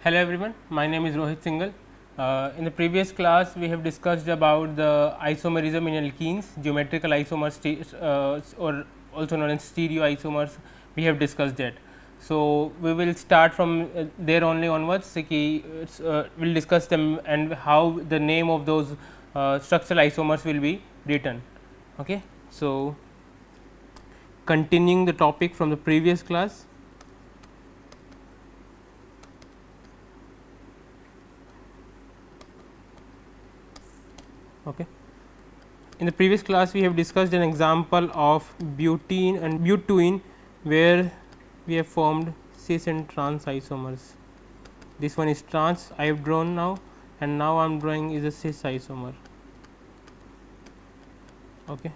Hello everyone, my name is Rohit Singhal. In the previous class, we have discussed about the isomerism in alkenes, geometrical isomers or also known as stereoisomers. We have discussed that. So, we will start from there only onwards. So, we will discuss them and how the name of those structural isomers will be written. Okay. So, continuing the topic from the previous class. Okay. In the previous class, we have discussed an example of butene and butene, where we have formed cis and trans isomers. This one is trans, I have drawn now, and now I am drawing is a cis isomer. Okay.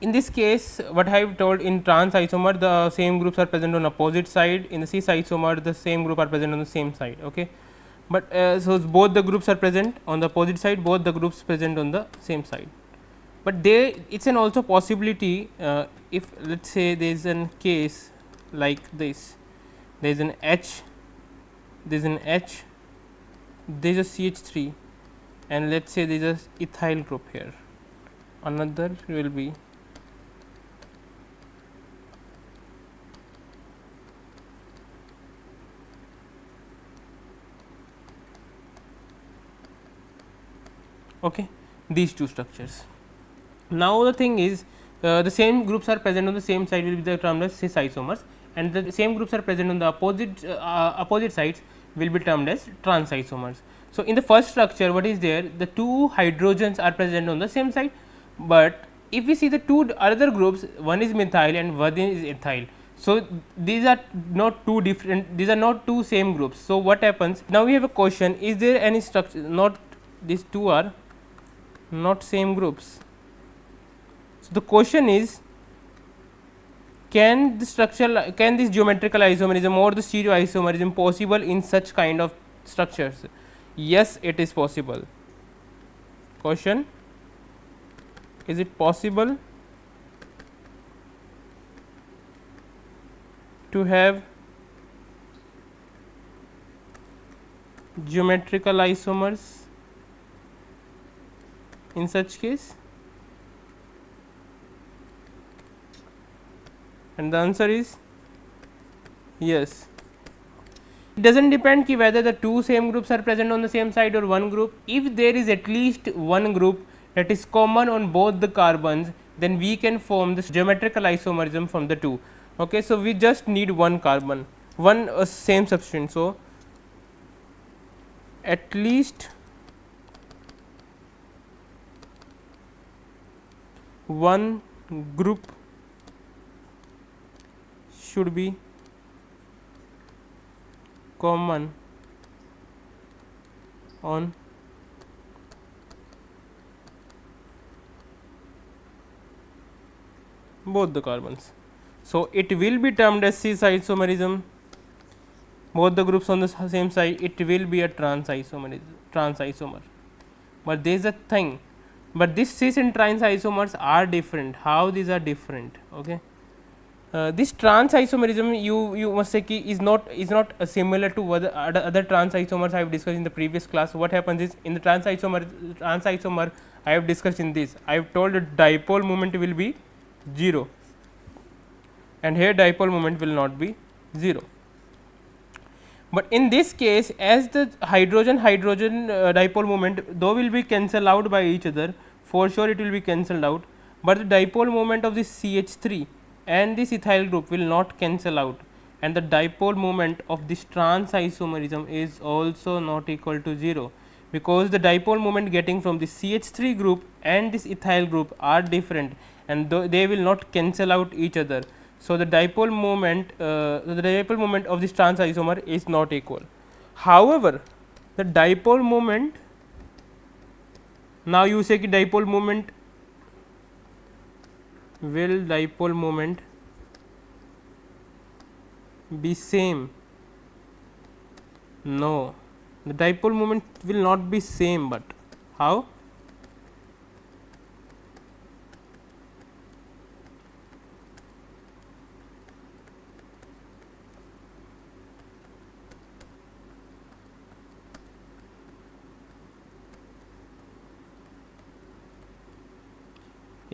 In this case, what I have told, in trans isomer, the same groups are present on opposite side. In the cis isomer, the same group are present on the same side. Okay. But so both the groups are present on the opposite side, both the groups present on the same side. But there it's an also possibility, if let us say there is an case like this, there is an H, there is an H, there is a CH3, and let us say there is a ethyl group here, another will be okay, these two structures. Now, the thing is, the same groups are present on the same side will be the termed as cis isomers, and the same groups are present on the opposite sides will be termed as trans isomers. So, in the first structure, what is there? The two hydrogens are present on the same side, but if we see the two other groups, one is methyl and one is ethyl. So, these are not two different, these are not two same groups. So, what happens? Now, we have a question, is there any structure, not these two are not same groups. So, the question is, can this geometrical isomerism or the stereoisomerism possible in such kind of structures? Yes, it is possible. Question, is it possible to have geometrical isomers in such case? And the answer is yes. It does not depend whether the two same groups are present on the same side or one group. If there is at least one group that is common on both the carbons, then we can form this geometrical isomerism from the two. Okay, so, we just need one carbon, one same substance. So, at least one group should be common on both the carbons. So, it will be termed as cis isomerism, both the groups on the same side, it will be a trans isomer. But there is a thing, but this cis and trans isomers are different. How these are different? Okay. This trans isomerism, you must say is not similar to other trans isomers I have discussed in the previous class. What happens is, in the trans isomer I have discussed in this, I have told that dipole moment will be 0, and here dipole moment will not be 0. But in this case, as the hydrogen dipole moment, though will be cancelled out by each other, for sure it will be cancelled out, but the dipole moment of this CH3 and this ethyl group will not cancel out, and the dipole moment of this trans isomerism is also not equal to 0, because the dipole moment getting from the CH3 group and this ethyl group are different, and they will not cancel out each other. So, the dipole moment of this trans isomer is not equal. However, the dipole moment, now you say ki dipole moment, will dipole moment be same? No, the dipole moment will not be same, but how?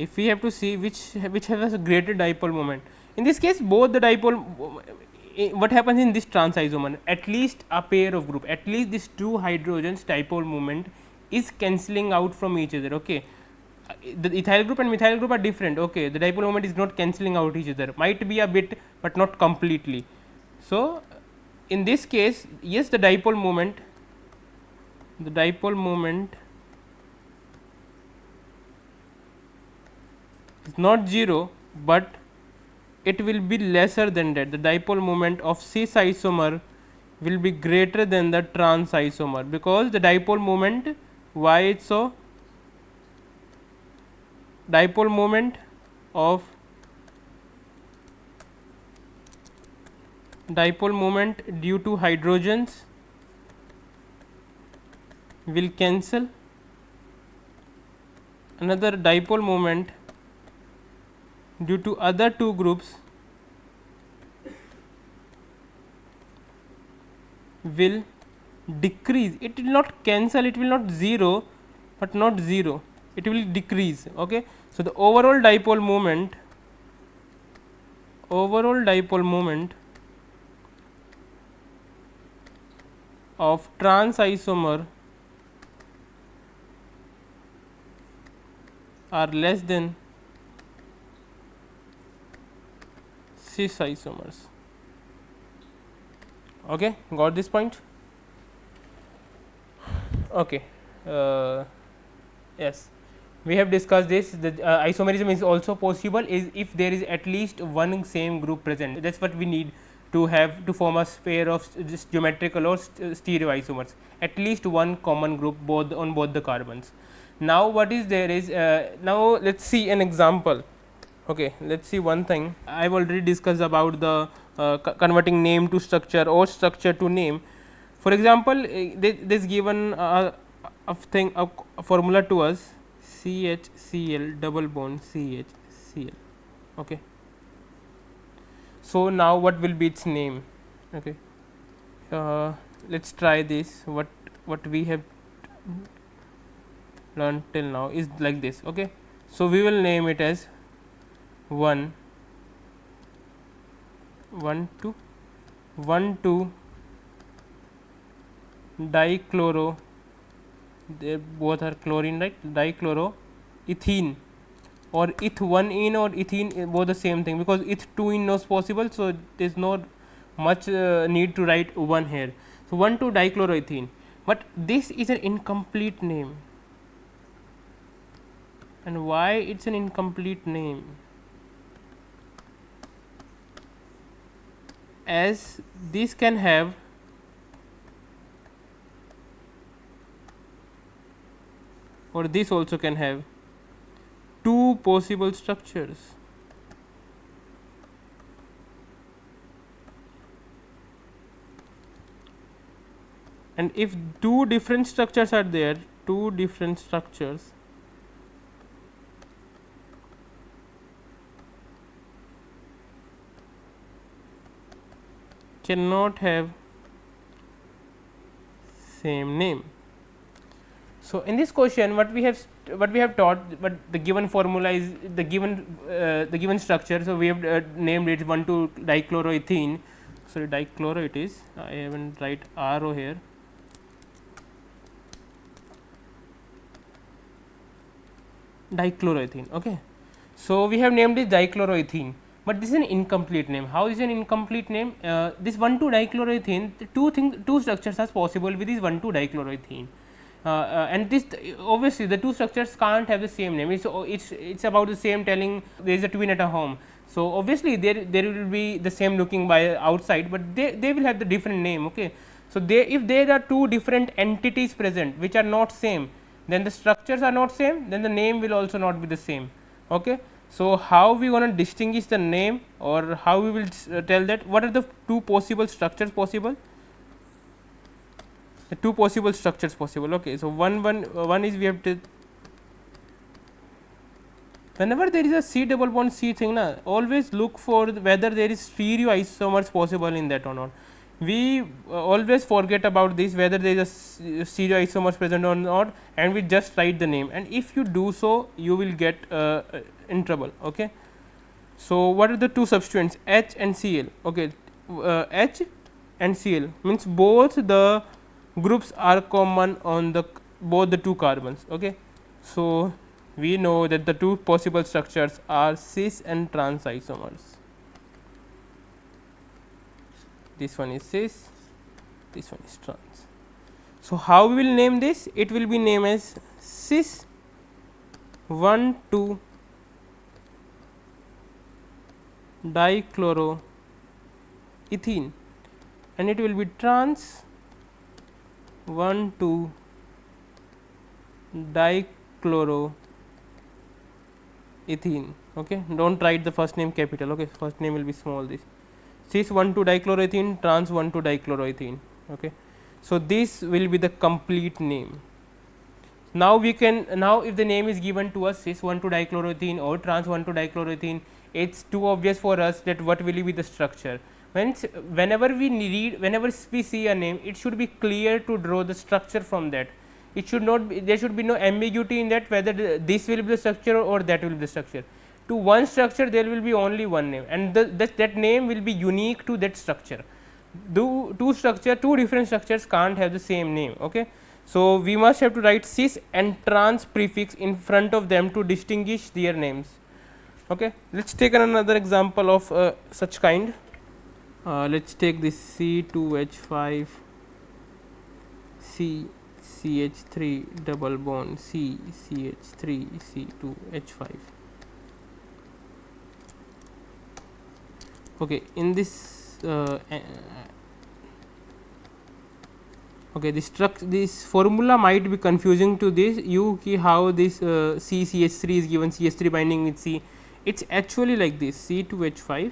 if we have to see which has a greater dipole moment. In this case, both the dipole, what happens in this trans isomer, at least a pair of group, at least these two hydrogens dipole moment is cancelling out from each other. Okay. The ethyl group and methyl group are different. Okay. The dipole moment is not cancelling out each other, might be a bit, but not completely. So, in this case, yes, the dipole moment is not 0, but it will be lesser than that. The dipole moment of cis isomer will be greater than the trans isomer, because the dipole moment, why it's so? Dipole moment due to hydrogens will cancel, another dipole moment due to other two groups will decrease. It will not cancel, it will not 0, but not 0, it will decrease. Okay. So, the overall dipole moment of trans isomer are less than cis isomers. Okay, got this point? Okay. Yes, we have discussed this. The isomerism is also possible is if there is at least one same group present. That is what we need to have to form a pair of just geometrical or stereo isomers, at least one common group on both the carbons. Now, what is there is now let us see an example. Okay, let us see one thing. I have already discussed about the converting name to structure or structure to name. For example, this given a formula to us, CHCl double bond CHCl. Okay. So, now what will be its name? Okay. Let us try this. What we have learned till now is like this. Okay. So, we will name it as 1 2 dichloro, they both are chlorine, right? Dichloroethene or eth1ene or ethene, both the same thing, because eth2ene is possible. So, there is not much need to write 1 here. So, 1 2 dichloroethene, but this is an incomplete name. And why it is an incomplete name? As this can have or this also can have two possible structures. And if two different structures are there, two different structures cannot have same name. So, in this question what we have taught, but the given formula is the given structure. So, we have named it 1 2 dichloroethene. Sorry, dichloro it is, I haven't write RO here. Dichloroethene. Okay. So, we have named it dichloroethene, but this is an incomplete name. How is an incomplete name? This 1 2 dichloroethene, two structures are possible with this 1 2 dichloroethene. And this obviously the two structures can't have the same name. It's about the same telling there is a twin at a home. So, obviously there will be the same looking by outside, but they will have the different name. Okay. So, if there are two different entities present which are not same, then the structures are not same, then the name will also not be the same. Okay. So, how we want to distinguish the name, or how we will tell that what are the two possible structures possible? The two possible structures possible. Okay. So, one is we have to, whenever there is a C double bond C thing, na, always look for whether there is stereo isomers possible in that or not. We always forget about this, whether there is a stereo isomers present or not, and we just write the name, and if you do so, you will get in trouble. Okay. So, what are the two substituents H and Cl? Okay, H and Cl means both the groups are common on the both the two carbons. Okay. So, we know that the two possible structures are cis and trans isomers. This one is cis, this one is trans. So, how we will name this? It will be named as cis 1,2 dichloroethene, and it will be trans 1,2 dichloroethene. Okay, don't write the first name capital. Okay, first name will be small. This cis 1,2 dichloroethene, trans 1,2 dichloroethene. Okay, so this will be the complete name. Now we can, now if the name is given to us cis 1,2 dichloroethene or trans 1,2 dichloroethene, it's too obvious for us that what will be the structure. Whenever we see a name, it should be clear to draw the structure from that. It should not be, there should be no ambiguity in that whether this will be the structure or that will be the structure. To one structure there will be only one name, and that name will be unique to that structure. Two different structures can't have the same name. Okay. So, we must have to write cis and trans prefix in front of them to distinguish their names. Okay. Let us take another example of such kind. Let us take this C2H5 CCH3 double bond CCH3 C2H5. Okay, in this okay, this formula might be confusing to this you ki how this CCH3 is given, CH3 binding with C. It's actually like this C2H5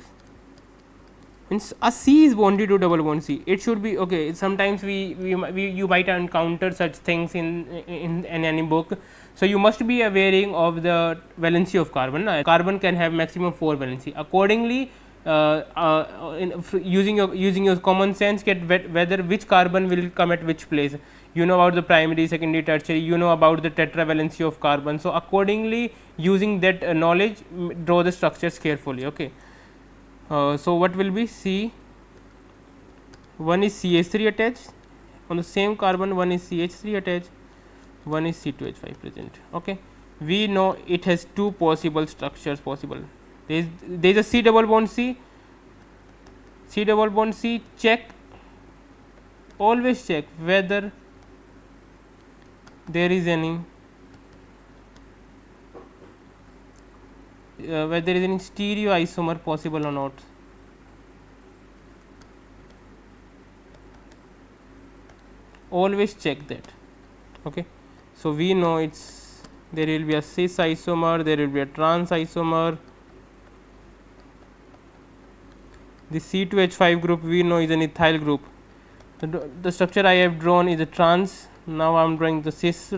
means a C is bonded to double bond C. It should be okay. Sometimes you might encounter such things in any book. So, you must be aware of the valency of carbon. Carbon can have maximum 4 valency. Accordingly, using your common sense, get whether which carbon will come at which place. You know about the primary, secondary, tertiary. You know about the tetravalency of carbon. So, accordingly, using that knowledge, draw the structures carefully. Okay. So, what will be C? One is CH3 attached on the same carbon. One is CH3 attached. One is C2H5 present. Okay. We know it has two possible structures possible. There is a C double bond C. C double bond C. Check. Always check whether there is any whether there is any stereoisomer possible or not. Always check that. Okay. So, we know it's there will be a cis isomer, there will be a trans isomer. The C2H5 group we know is an ethyl group. The structure I have drawn is a trans. Now, I am drawing the cis.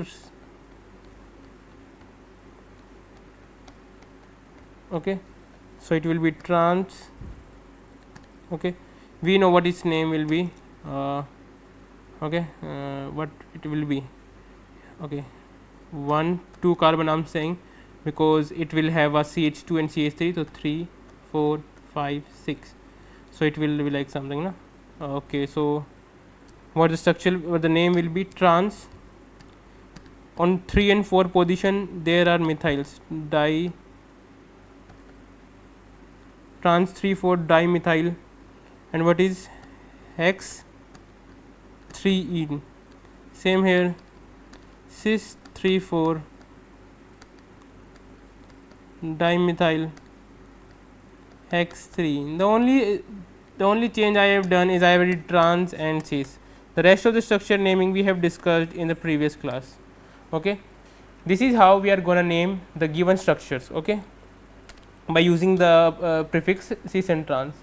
Okay. So, it will be trans. Okay. We know what its name will be. Okay. What it will be. Okay. 1 2 carbon I am saying because it will have a CH2 and CH3. So, 3 4 5 6. So, it will be like something. Na? Okay. So, what the structure or the name will be trans. On 3 and 4 position there are methyls trans 3 4 dimethyl, and what is hex 3 ene. Same here cis 3 4 dimethyl hex 3. The only change I have done is I have added trans and cis. The rest of the structure naming we have discussed in the previous class. Okay. This is how we are going to name the given structures. Okay, by using the prefix cis and trans.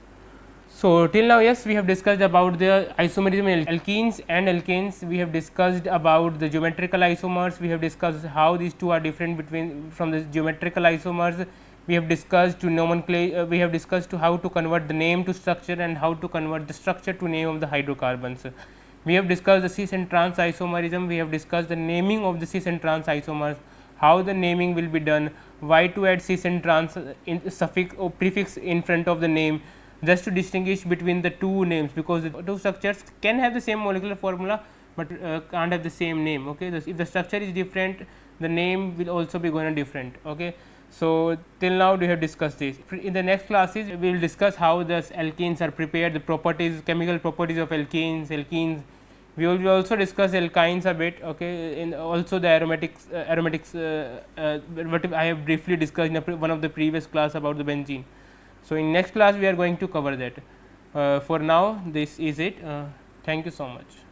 So, till now, yes, we have discussed about the isomerism in alkenes and alkanes. We have discussed about the geometrical isomers. We have discussed how these two are different from the geometrical isomers. We have discussed to nomenclature. We have discussed to how to convert the name to structure and how to convert the structure to name of the hydrocarbons. We have discussed the cis and trans isomerism. We have discussed the naming of the cis and trans isomers, how the naming will be done, why to add cis and trans suffix or prefix in front of the name, just to distinguish between the two names, because the two structures can have the same molecular formula, but can't have the same name. Okay. If the structure is different, the name will also be going to different. Okay. So, till now we have discussed this. In the next classes we will discuss how the alkenes are prepared, the properties, chemical properties of alkenes. We will also discuss alkynes a bit. Okay. In also the aromatics, what I have briefly discussed in one of the previous class about the benzene. So, in next class we are going to cover that. For now this is it. Thank you so much.